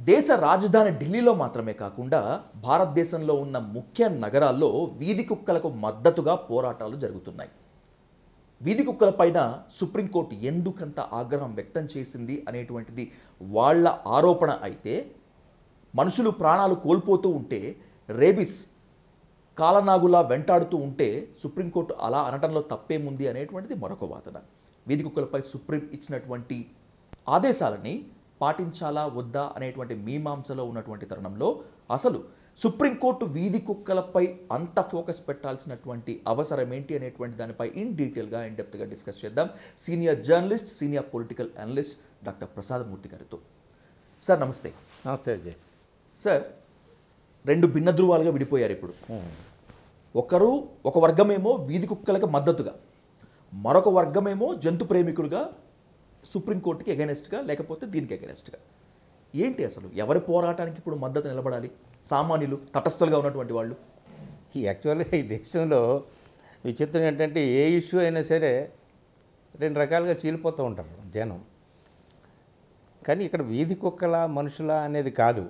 దేశ రాజధాని ఢిల్లీలో మాత్రమే కాకుండా భారతదేశంలో ఉన్న ముఖ్య నగరాల్లో వీధి కుక్కలకు మద్దతుగా పోరాటాలు జరుగుతున్నాయి. వీధి కుక్కలపైన సుప్రీంకోర్టు ఎందుకంత ఆగ్రహం వ్యక్తం చేసింది అనేటువంటిది వాళ్ళ ఆరోపణ అయితే, మనుషులు ప్రాణాలు కోల్పోతూ ఉంటే, రేబిస్ కాలనాగులా వెంటాడుతూ ఉంటే సుప్రీంకోర్టు అలా అనటంలో తప్పేముంది అనేటువంటిది మరొక వాదన. వీధి కుక్కలపై సుప్రీం ఇచ్చినటువంటి ఆదేశాలని పాటించాలా వద్దా అనేటువంటి మీమాంసలో ఉన్నటువంటి తరుణంలో అసలు సుప్రీంకోర్టు వీధి కుక్కలపై అంత ఫోకస్ పెట్టాల్సినటువంటి అవసరం ఏంటి అనేటువంటి దానిపై ఇన్ డీటెయిల్గా ఇన్ డెప్త్గా డిస్కస్ చేద్దాం senior journalist, senior political analyst doctor Prasad Murthy గారితో. సార్ నమస్తే. నమస్తే అజయ్. సార్, రెండు భిన్న ధృవాలుగా విడిపోయారు ఇప్పుడు. ఒక వర్గమేమో వీధి కుక్కలకు మద్దతుగా, మరొక వర్గమేమో జంతు ప్రేమికులుగా సుప్రీంకోర్టుకి ఎగెనెస్ట్గా, లేకపోతే దీనికి ఎగెనెస్ట్గా. ఏంటి అసలు ఎవరి పోరాటానికి ఇప్పుడు మద్దతు నిలబడాలి? సామాన్యులు, తటస్థులుగా ఉన్నటువంటి వాళ్ళు. యాక్చువల్గా ఈ దేశంలో విచిత్రం ఏంటంటే, ఏ ఇష్యూ అయినా సరే రెండు రకాలుగా చీలిపోతూ ఉంటారు జనం. కానీ ఇక్కడ వీధి కుక్కల మనుషుల అనేది కాదు.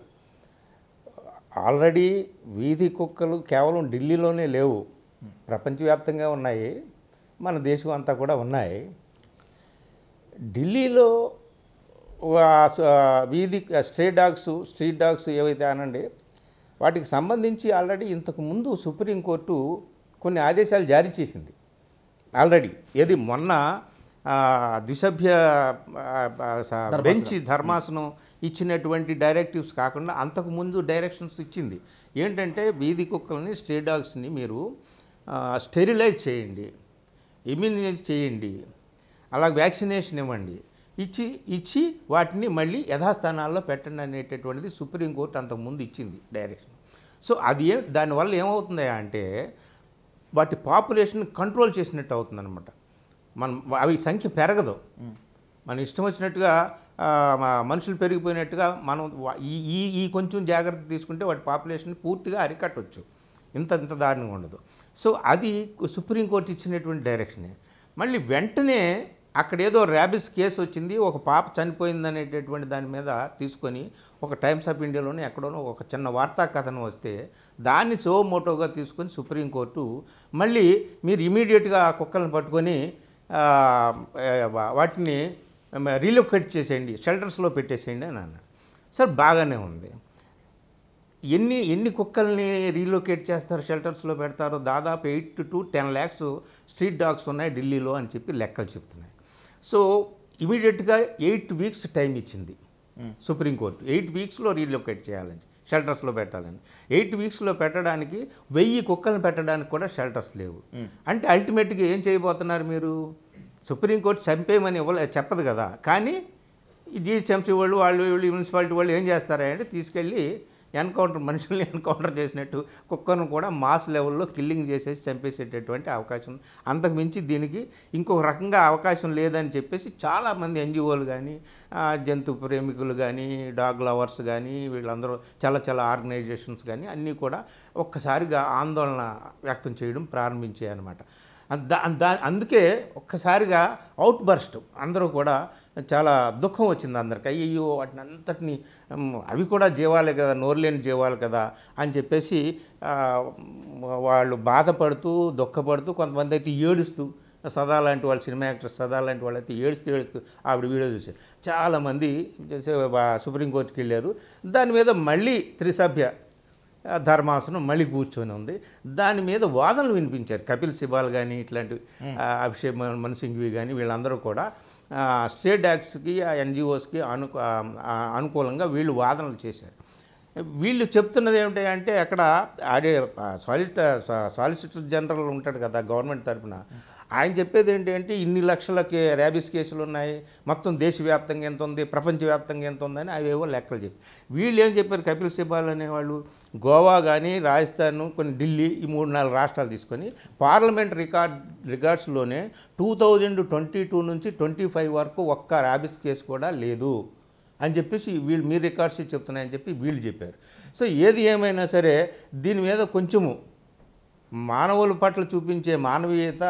ఆల్రెడీ వీధి కుక్కలు కేవలం ఢిల్లీలోనే లేవు, ప్రపంచవ్యాప్తంగా ఉన్నాయి, మన దేశం అంతా కూడా ఉన్నాయి. ఢిల్లీలో వీధి స్ట్రీట్ డాగ్స్ ఏవైతే అనండి, వాటికి సంబంధించి ఆల్రెడీ ఇంతకుముందు సుప్రీంకోర్టు కొన్ని ఆదేశాలు జారీ చేసింది ఆల్రెడీ. ఏది మొన్న ద్విసభ్య బెంచ్ ధర్మాసనం ఇచ్చినటువంటి డైరెక్టివ్స్ కాకుండా అంతకుముందు డైరెక్షన్స్ ఇచ్చింది. ఏంటంటే వీధి కుక్కల్ని, స్ట్రీట్ డాగ్స్ని మీరు స్టెరిలైజ్ చేయండి, ఇమ్యూనైజ్ చేయండి, అలా వ్యాక్సినేషన్ ఇవ్వండి, ఇచ్చి వాటిని మళ్ళీ యథాస్థానాల్లో పెట్టండి అనేటటువంటిది సుప్రీంకోర్టు అంతకుముందు ఇచ్చింది డైరెక్షన్. సో అది దానివల్ల ఏమవుతుంది అంటే, వాటి పాపులేషన్ కంట్రోల్ చేసినట్టు అవుతుందన్నమాట. అవి సంఖ్య పెరగదు. మన ఇష్టం వచ్చినట్టుగా మనుషులు పెరిగిపోయినట్టుగా మనం ఈ కొంచెం జాగ్రత్త తీసుకుంటే వాటి పాపులేషన్ పూర్తిగా అరికట్టవచ్చు, ఇంత దారుణంగా ఉండదు. సో అది సుప్రీంకోర్టు ఇచ్చినటువంటి డైరెక్షనే. మళ్ళీ వెంటనే అక్కడ ఏదో ర్యాబిస్ కేసు వచ్చింది, ఒక పాప చనిపోయింది అనేటటువంటి దాని మీద తీసుకొని ఒక టైమ్స్ ఆఫ్ ఇండియాలోనే ఎక్కడోనో ఒక చిన్న వార్తా కథనం వస్తే దాన్ని మోటోగా తీసుకొని సుప్రీంకోర్టు మళ్ళీ మీరు ఇమీడియట్గా ఆ కుక్కలను పట్టుకొని వాటిని రీలొకేట్ చేసేయండి, షెల్టర్స్లో పెట్టేసేయండి అని అన్నారు. సార్ బాగానే ఉంది. ఎన్ని కుక్కల్ని రీలొకేట్ చేస్తారు, షెల్టర్స్లో పెడతారో? దాదాపు 8 to 10 lakhs స్ట్రీట్ డాగ్స్ ఉన్నాయి ఢిల్లీలో అని చెప్పి లెక్కలు చెప్తున్నాయి. సో ఇమీడియట్గా 8 weeks టైం ఇచ్చింది సుప్రీంకోర్టు. 8 weeksలో రీలొకేట్ చేయాలని, షెల్టర్స్లో పెట్టాలని. 8 weeksలో పెట్టడానికి 1000 కుక్కలను పెట్టడానికి కూడా షెల్టర్స్ లేవు. అంటే అల్టిమేట్గా ఏం చేయబోతున్నారు మీరు? సుప్రీంకోర్టు చంపేయమని చెప్పదు కదా, కానీ ఈ జిహెచ్ఎంసీ వాళ్ళు మున్సిపాలిటీ వాళ్ళు ఏం చేస్తారంటే తీసుకెళ్ళి మనుషుల్ని ఎన్కౌంటర్ చేసినట్టు కుక్కను కూడా మాస్ లెవెల్లో కిల్లింగ్ చేసేసి చంపేసేటటువంటి అవకాశం. అంతకు మించి దీనికి ఇంకొక రకంగా అవకాశం లేదని చెప్పేసి చాలామంది ఎన్జిఓలు కానీ, జంతు ప్రేమికులు కానీ, డాగ్ లవర్స్ కానీ, వీళ్ళందరూ చాలా ఆర్గనైజేషన్స్ కానీ అన్నీ కూడా ఒక్కసారిగా ఆందోళన వ్యక్తం చేయడం ప్రారంభించాయి అన్నమాట. అందుకే ఒక్కసారిగా అవుట్ బర్స్ట్, అందరూ కూడా చాలా దుఃఖం వచ్చింది అందరికి. అయ్యో వాటిని అంతటిని, అవి కూడా జీవాలే కదా, నోరులేని జీవాలు కదా అని చెప్పేసి వాళ్ళు బాధపడుతూ దుఃఖపడుతూ, కొంతమంది అయితే ఏడుస్తూ, సదా లాంటి వాళ్ళు, సినిమా యాక్టర్స్ సదా లాంటి వాళ్ళు అయితే ఏడుస్తూ ఆవిడ వీడియో చూశారు. చాలామంది సుప్రీంకోర్టుకి వెళ్ళారు. దాని మీద మళ్ళీ త్రిసభ్య ధర్మాసనం మళ్ళీ కూర్చొని ఉంది. దాని మీద వాదనలు వినిపించారు. కపిల్ సిబాల్ కానీ, ఇట్లాంటి అభిషేక్ మను సింఘ్వి కానీ, వీళ్ళందరూ కూడా స్ట్రీట్ డాగ్స్కి, ఎన్జిఓస్కి అనుకూలంగా వీళ్ళు వాదనలు చేశారు. వీళ్ళు చెప్తున్నది ఏమిటంటే, అక్కడ సాలిసిటర్ జనరల్ ఉంటాడు కదా గవర్నమెంట్ తరఫున, ఆయన చెప్పేది ఏంటంటే ఇన్ని లక్షలకి ర్యాబిస్ కేసులు ఉన్నాయి, మొత్తం దేశవ్యాప్తంగా ఎంత ఉంది, ప్రపంచవ్యాప్తంగా ఎంత ఉందని అవేవో లెక్కలు చెప్పి వీళ్ళు ఏం చెప్పారు? కపిల్ సిబాల్ అనేవాళ్ళు గోవా కానీ, రాజస్థాన్, కొన్ని ఢిల్లీ, ఈ 3-4 రాష్ట్రాలు తీసుకొని పార్లమెంట్ రికార్డ్స్లోనే 2022 నుంచి 25 వరకు ఒక్క ర్యాబిస్ కేసు కూడా లేదు అని చెప్పేసి వీళ్ళు మీ రికార్డ్స్ చెప్తున్నాయని చెప్పి వీళ్ళు చెప్పారు. సో ఏది ఏమైనా సరే దీని మీద కొంచెము మానవుల పట్ల చూపించే మానవీయత,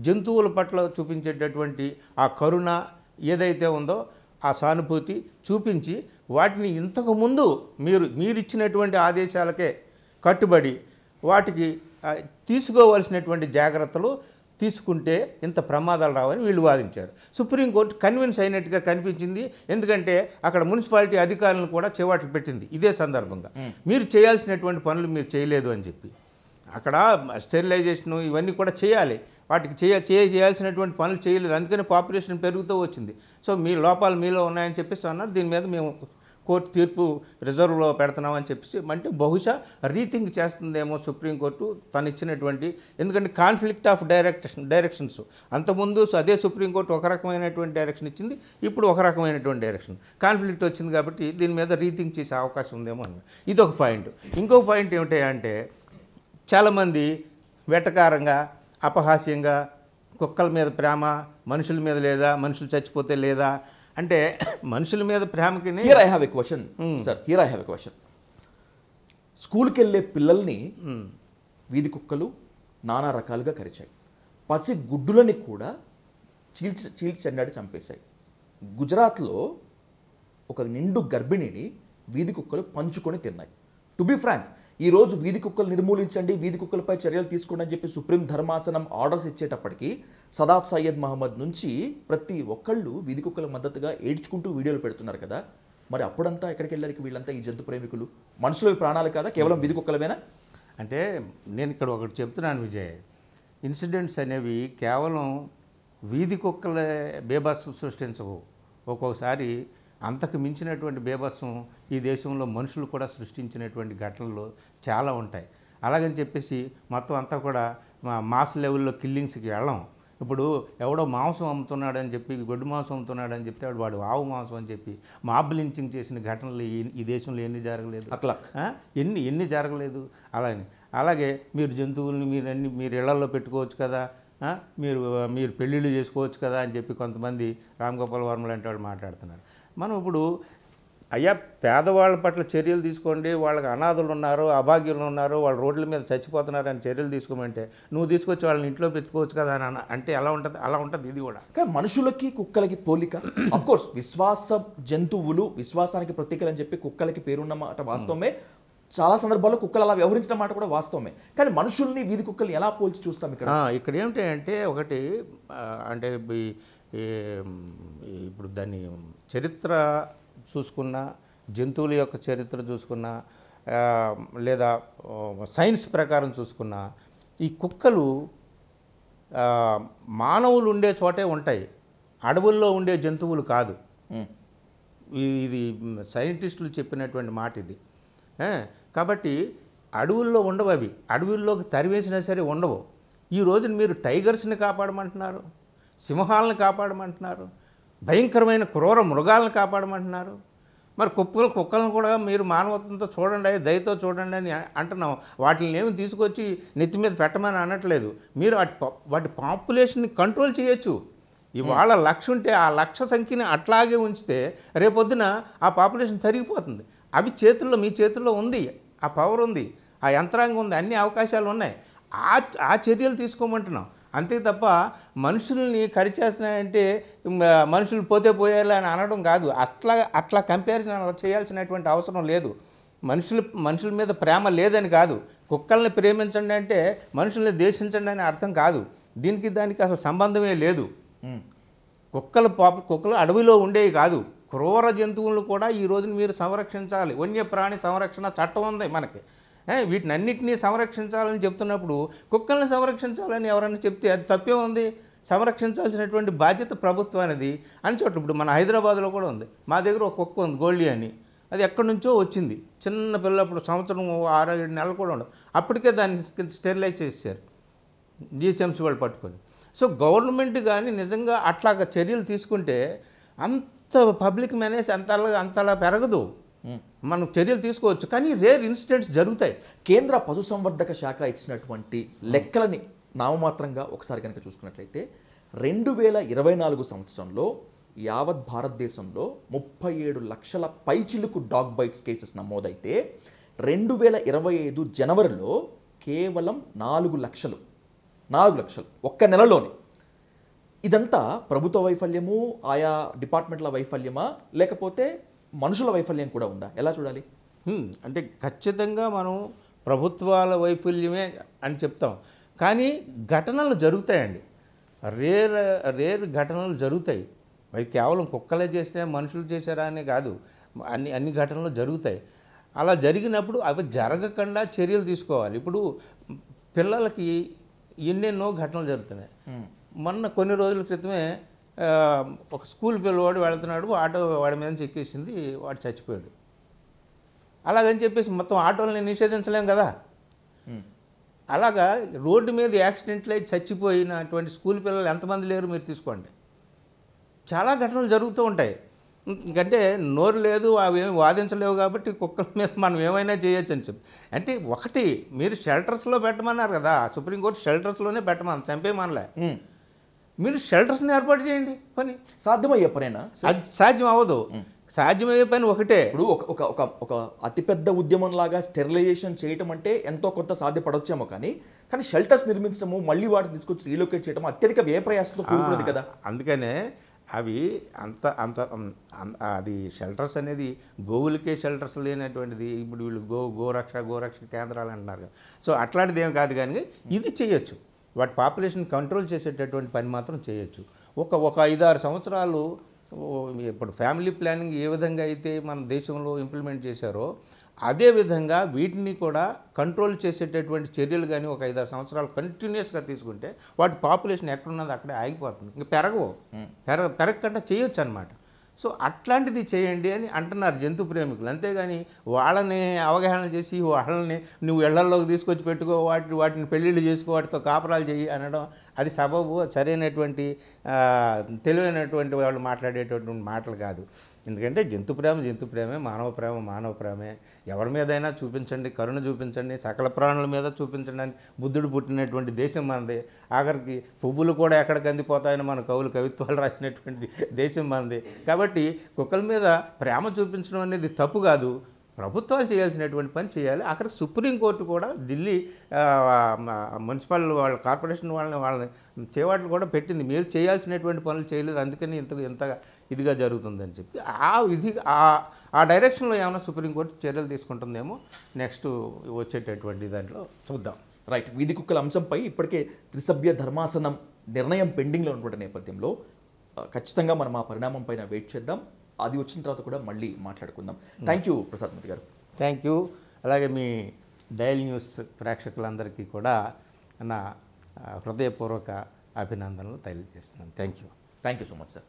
జంతువుల పట్ల చూపించేటటువంటి ఆ కరుణ ఏదైతే ఉందో ఆ సానుభూతి చూపించి వాటిని ఇంతకుముందు మీరిచ్చినటువంటి ఆదేశాలకే కట్టుబడి వాటికి తీసుకోవాల్సినటువంటి జాగ్రత్తలు తీసుకుంటే ఇంత ప్రమాదాలు రావని వీళ్ళు వాదించారు. సుప్రీంకోర్టు కన్విన్స్ అయినట్టుగా కనిపించింది. ఎందుకంటే అక్కడ మున్సిపాలిటీ అధికారులను కూడా చేవాట్లు పెట్టింది ఇదే సందర్భంగా. మీరు చేయాల్సినటువంటి పనులు మీరు చేయలేదు అని చెప్పి అక్కడ స్టెరిలైజేషను ఇవన్నీ కూడా చేయాలి. వాటికి చేయాల్సినటువంటి పనులు చేయలేదు. అందుకని పాపులేషన్ పెరుగుతూ వచ్చింది. సో మీ లోపాలు మీలో ఉన్నాయని చెప్పేసి అన్నారు. దీని మీద మేము కోర్టు తీర్పు రిజర్వ్లో పెడుతున్నామని చెప్పేసి అంటే బహుశా రీథింక్ చేస్తుందేమో సుప్రీంకోర్టు తను ఇచ్చినటువంటి, ఎందుకంటే కాన్ఫ్లిక్ట్ ఆఫ్ డైరెక్షన్స్ అంతకుముందు అదే సుప్రీంకోర్టు ఒక రకమైనటువంటి డైరెక్షన్ ఇచ్చింది, ఇప్పుడు ఒక రకమైనటువంటి డైరెక్షన్ కాన్ఫ్లిక్ట్ వచ్చింది. కాబట్టి దీని మీద రీథింక్ చేసే అవకాశం ఉందేమో అని ఇదొక పాయింట్. ఇంకొక పాయింట్ ఏమిటంటే చాలామంది వెటకారంగా అపహాస్యంగా కుక్కల మీద ప్రేమ మనుషుల మీద లేదా, మనుషులు చచ్చిపోతే లేదా అంటే మనుషుల మీద ప్రేమకి here I have a question sir, here I have a question. స్కూల్కి వెళ్ళే పిల్లల్ని వీధి కుక్కలు నానా రకాలుగా కరిచాయి. పసి గుడ్డులని కూడా చీల్చి చంపేశాయి. గుజరాత్లో ఒక నిండు గర్భిణిని వీధి కుక్కలు పంచుకొని తిన్నాయి. టు బి ఫ్రాంక్, ఈరోజు వీధి కుక్కలు నిర్మూలించండి, వీధి కుక్కలపై చర్యలు తీసుకోండి అని చెప్పి సుప్రీం ధర్మాసనం ఆర్డర్స్ ఇచ్చేటప్పటికి సదాఫ్ సయ్యద్ మహమ్మద్ నుంచి ప్రతి ఒక్కళ్ళు వీధి కుక్కల మద్దతుగా ఏడ్చుకుంటూ వీడియోలు పెడుతున్నారు కదా. మరి అప్పుడంతా ఎక్కడికి వెళ్ళారు వీళ్ళంతా, ఈ జంతు ప్రేమికులు? మనుషుల ప్రాణాలు కదా, కేవలం వీధి కుక్కలవేనా? అంటే నేను ఇక్కడ ఒకటి చెప్తున్నాను విజయ్, ఇన్సిడెంట్స్ అనేవి కేవలం వీధి కుక్కలే బేబత్సం సృష్టించవు. ఒక్కొక్కసారి అంతకు మించినటువంటి బేబత్సం ఈ దేశంలో మనుషులు కూడా సృష్టించినటువంటి ఘటనలు చాలా ఉంటాయి. అలాగని చెప్పేసి మొత్తం అంతా కూడా మాస్ లెవెల్లో కిల్లింగ్స్కి వెళ్ళం. ఇప్పుడు ఎవడో మాంసం అమ్ముతున్నాడని చెప్పి, గొడ్డు మాంసం అమ్ముతున్నాడని చెప్తే వాడు ఆవు మాంసం అని చెప్పి మాబ్ లించింగ్ చేసిన ఘటనలు ఈ దేశంలో ఎన్ని జరగలేదు? ఎన్ని జరగలేదు? అలాగే మీరు జంతువుల్ని మీరు ఇళ్లలో పెట్టుకోవచ్చు కదా, మీరు పెళ్ళిళ్ళు చేసుకోవచ్చు కదా అని చెప్పి కొంతమంది రామ్ గోపాల్ వర్మ లాంటి వాళ్ళు మాట్లాడుతున్నారు. మనం ఇప్పుడు అయ్యా పేదవాళ్ళ పట్ల చర్యలు తీసుకోండి, వాళ్ళకి అనాథులు ఉన్నారు, అభాగ్యులు ఉన్నారు, వాళ్ళు రోడ్ల మీద చచ్చిపోతున్నారు అని చర్యలు తీసుకోమంటే నువ్వు తీసుకొచ్చి వాళ్ళని ఇంట్లో పెట్టుకోవచ్చు కదా అని అంటే ఎలా ఉంటుంది? అలా ఉంటుంది ఇది కూడా. కానీ మనుషులకి కుక్కలకి పోలిక, అఫ్కోర్స్ విశ్వాస జంతువులు, విశ్వాసానికి ప్రతీకలు అని చెప్పి కుక్కలకి పేరున్న మాట వాస్తవమే. చాలా సందర్భాల్లో కుక్కలు అలా వ్యవహరించిన మాట కూడా వాస్తవమే. కానీ మనుషుల్ని వీధి కుక్కల్ని ఎలా పోల్చి చూస్తాం ఇక్కడ ఏమిటంటే ఒకటి అంటే ఇప్పుడు దాన్ని చరిత్ర చూసుకున్నా, జంతువుల యొక్క చరిత్ర చూసుకున్నా, లేదా సైన్స్ ప్రకారం చూసుకున్నా, ఈ కుక్కలు మానవులు ఉండే చోటే ఉంటాయి, అడవుల్లో ఉండే జంతువులు కాదు. ఇది సైంటిస్టులు చెప్పినటువంటి మాట ఇది. కాబట్టి అడవుల్లో ఉండవు, అవి అడవుల్లోకి తరివేసినా సరే ఉండవు. ఈ రోజున మీరు టైగర్స్ని కాపాడమంటున్నారు, సింహాలను కాపాడమంటున్నారు, భయంకరమైన క్రూర మృగాలను కాపాడమంటున్నారు. మరి కుక్కలను కూడా మీరు మానవత్వంతో చూడండి, దయతో చూడండి అని అంటున్నాం. వాటిని ఏమి తీసుకొచ్చి నెత్తి మీద పెట్టమని అనట్లేదు. మీరు వాటి పాపులేషన్ని కంట్రోల్ చేయొచ్చు. ఇవాళ లక్ష ఉంటే ఆ లక్ష సంఖ్యని అట్లాగే ఉంచితే రేపొద్దున ఆ పాపులేషన్ తరిగిపోతుంది. అవి మీ చేతుల్లో ఉంది, ఆ పవర్ ఉంది, ఆ యంత్రాంగం ఉంది, అన్ని అవకాశాలు ఉన్నాయి. ఆ చర్యలు తీసుకోమంటున్నాం. అంతే తప్ప మనుషుల్ని కరిచేస్తున్నాయంటే మనుషులు పోతే పోయేలా అని అనడం కాదు. అట్లా కంపారిజన్ చేయాల్సినటువంటి అవసరం లేదు. మనుషుల మీద ప్రేమ లేదని కాదు. కుక్కల్ని ప్రేమించండి అంటే మనుషుల్ని ద్వేషించండి అని అర్థం కాదు. దానికి అసలు సంబంధమే లేదు. కుక్కలు అడవిలో ఉండేవి కాదు, క్రూర జంతువులను కూడా ఈ రోజున మీరు సంరక్షించాలి. వన్యప్రాణి సంరక్షణ చట్టం ఉంది మనకి. వీటిని అన్నింటినీ సంరక్షించాలని చెప్తున్నప్పుడు కుక్కల్ని సంరక్షించాలని ఎవరైనా చెప్తే అది తప్పే ఉంది. సంరక్షించాల్సినటువంటి బాధ్యత ప్రభుత్వానిది అని చోట్ల ఇప్పుడు మన హైదరాబాద్లో కూడా ఉంది. మా దగ్గర ఒక కుక్క ఉంది, గోల్డీ అని. అది ఎక్కడి నుంచో వచ్చింది, చిన్న పిల్లప్పుడు, సంవత్సరం 6-7 నెలలు కూడా ఉండదు. అప్పటికే దాన్ని స్టెరిలైజ్ చేశారు జిహెచ్ఎంసీ వాళ్ళు పట్టుకొని. సో గవర్నమెంట్ కానీ నిజంగా అట్లాగా చర్యలు తీసుకుంటే అంత పబ్లిక్ మేనేజ్ అంతలా పెరగదు. మనం చర్యలు తీసుకోవచ్చు, కానీ రేర్ ఇన్సిడెంట్స్ జరుగుతాయి. కేంద్ర పశుసంవర్ధక శాఖ ఇచ్చినటువంటి లెక్కలని నామమాత్రంగా ఒకసారి కనుక చూసుకున్నట్లయితే 2024 సంవత్సరంలో యావత్ భారతదేశంలో 37 లక్షల పైచిలుకు డాగ్ బైట్స్ కేసెస్ నమోదైతే 2025 జనవరిలో కేవలం 4 లక్షలు ఒక్క నెలలోనే. ఇదంతా ప్రభుత్వ వైఫల్యము, ఆయా డిపార్ట్మెంట్ల వైఫల్యమా, లేకపోతే మనుషుల వైఫల్యం కూడా ఉందా? ఎలా చూడాలి? అంటే ఖచ్చితంగా మనం ప్రభుత్వాల వైఫల్యమే అని చెప్తాం. కానీ ఘటనలు జరుగుతాయండి. రేర్ రేర్ ఘటనలు జరుగుతాయి. అవి కేవలం కుక్కలే చేసినా మనుషులు చేశారా అనే కాదు, అన్ని ఘటనలు జరుగుతాయి. అలా జరిగినప్పుడు అవి జరగకుండా చర్యలు తీసుకోవాలి. ఇప్పుడు పిల్లలకి ఎన్నెన్నో ఘటనలు జరుగుతున్నాయి. మొన్న కొన్ని రోజుల క్రితమే ఒక స్కూల్ పిల్లవాడు వెళ్తున్నాడు, ఆటో వాడి మీద నుంచి ఎక్కేసింది, వాడు చచ్చిపోయాడు. అలాగని చెప్పేసి మొత్తం ఆటోలని నిషేధించలేం కదా. అలాగా రోడ్డు మీద యాక్సిడెంట్లు అయి చచ్చిపోయినటువంటి స్కూల్ పిల్లలు ఎంతమంది లేరు మీరు తీసుకోండి. చాలా ఘటనలు జరుగుతూ ఉంటాయి. ఇంకంటే నోరు లేదు, అవి ఏమి వాదించలేవు కాబట్టి కుక్కల మీద మనం ఏమైనా చేయొచ్చు అని చెప్పి. అంటే ఒకటి, మీరు షెల్టర్స్లో పెట్టమన్నారు కదా, సుప్రీంకోర్టు షెల్టర్స్లోనే పెట్టమని, చంపేమనలే. మీరు షెల్టర్స్ని ఏర్పాటు చేయండి. పని సాధ్యమయ్యే పనేనా? అది సాధ్యం అవ్వదు. సాధ్యమయ్యే పని ఒకటే. ఇప్పుడు ఒక అతిపెద్ద ఉద్యమం లాగా స్టెరిలైజేషన్ చేయటం అంటే ఎంతో కొంత సాధ్యపడొచ్చేమో, కానీ షెల్టర్స్ నిర్మించడము, మళ్ళీ వాటిని తీసుకొచ్చి రీలొకేట్ చేయడం అత్యధిక వ్యయ ప్రయాసంతో కూడుకున్నది కదా. అందుకనే అవి అంత అంత అది షెల్టర్స్ అనేది గోవులకే షెల్టర్స్ లేనటువంటిది. ఇప్పుడు వీళ్ళు గోరక్ష కేంద్రాలు అంటున్నారు కదా. సో అట్లాంటిది ఏం కాదు, కానీ ఇది చేయొచ్చు. వాటి పాపులేషన్ కంట్రోల్ చేసేటటువంటి పని మాత్రం చేయొచ్చు. ఒక 5-6 సంవత్సరాలు ఇప్పుడు ఫ్యామిలీ ప్లానింగ్ ఏ విధంగా అయితే మన దేశంలో ఇంప్లిమెంట్ చేశారో, అదేవిధంగా వీటిని కూడా కంట్రోల్ చేసేటటువంటి చర్యలు కానీ ఒక 5-6 సంవత్సరాలు కంటిన్యూస్గా తీసుకుంటే వాటి పాపులేషన్ ఎక్కడున్నది అక్కడే ఆగిపోతుంది. ఇంకా పెరగకుండా చేయొచ్చు అనమాట. సో అట్లాంటిది చేయండి అని అంటున్నారు జంతు ప్రేమికులు. అంతేగాని వాళ్ళని అవగాహన చేసి వాళ్ళని నువ్వు ఇళ్లల్లోకి తీసుకొచ్చి పెట్టుకో, వాటిని పెళ్ళిళ్ళు చేసుకో, వాటితో కాపురాలు చేయి అనడం అది సబబు సరైనటువంటి తెలివైనటువంటి వాళ్ళు మాట్లాడేటటువంటి మాటలు కాదు. ఎందుకంటే జంతు ప్రేమే, మానవ ప్రేమే. ఎవరి మీదైనా చూపించండి, కరుణ చూపించండి, సకల ప్రాణుల మీద చూపించండి అని బుద్ధుడు పుట్టినటువంటి దేశం మనది. ఆఖరికి పువ్వులు కూడా ఎక్కడికి అందిపోతాయని మన కవిత్వాలు రాసినటువంటి దేశం మనది. కాబట్టి కుక్కల మీద ప్రేమ చూపించడం అనేది తప్పు కాదు, ప్రభుత్వాలు చేయాల్సినటువంటి పని చేయాలి. అక్కడ సుప్రీంకోర్టు కూడా ఢిల్లీ మున్సిపల్ వాళ్ళ కార్పొరేషన్ వాళ్ళని చేవాట్లు కూడా పెట్టింది, మీరు చేయాల్సినటువంటి పనులు చేయలేదు, అందుకని ఇంత ఇదిగా జరుగుతుందని చెప్పి ఆ డైరెక్షన్లో ఏమైనా సుప్రీంకోర్టు చర్యలు తీసుకుంటుందేమో నెక్స్ట్ వచ్చేటటువంటి దాంట్లో చూద్దాం. రైట్. వీధి కుక్కల అంశంపై ఇప్పటికే త్రిసభ్య ధర్మాసనం నిర్ణయం పెండింగ్లో ఉన్నటువంటి నేపథ్యంలో ఖచ్చితంగా మనం ఆ పరిణామం పైన వెయిట్ చేద్దాం. అది వచ్చిన తర్వాత కూడా మళ్ళీ మాట్లాడుకుందాం. థ్యాంక్ యూ ప్రసాద్ మూర్తి గారు. Thank you. అలాగే మీ డైల్ న్యూస్ ప్రేక్షకులందరికీ కూడా నా హృదయపూర్వక అభినందనలు తెలియజేస్తున్నాను. Thank you so much sir.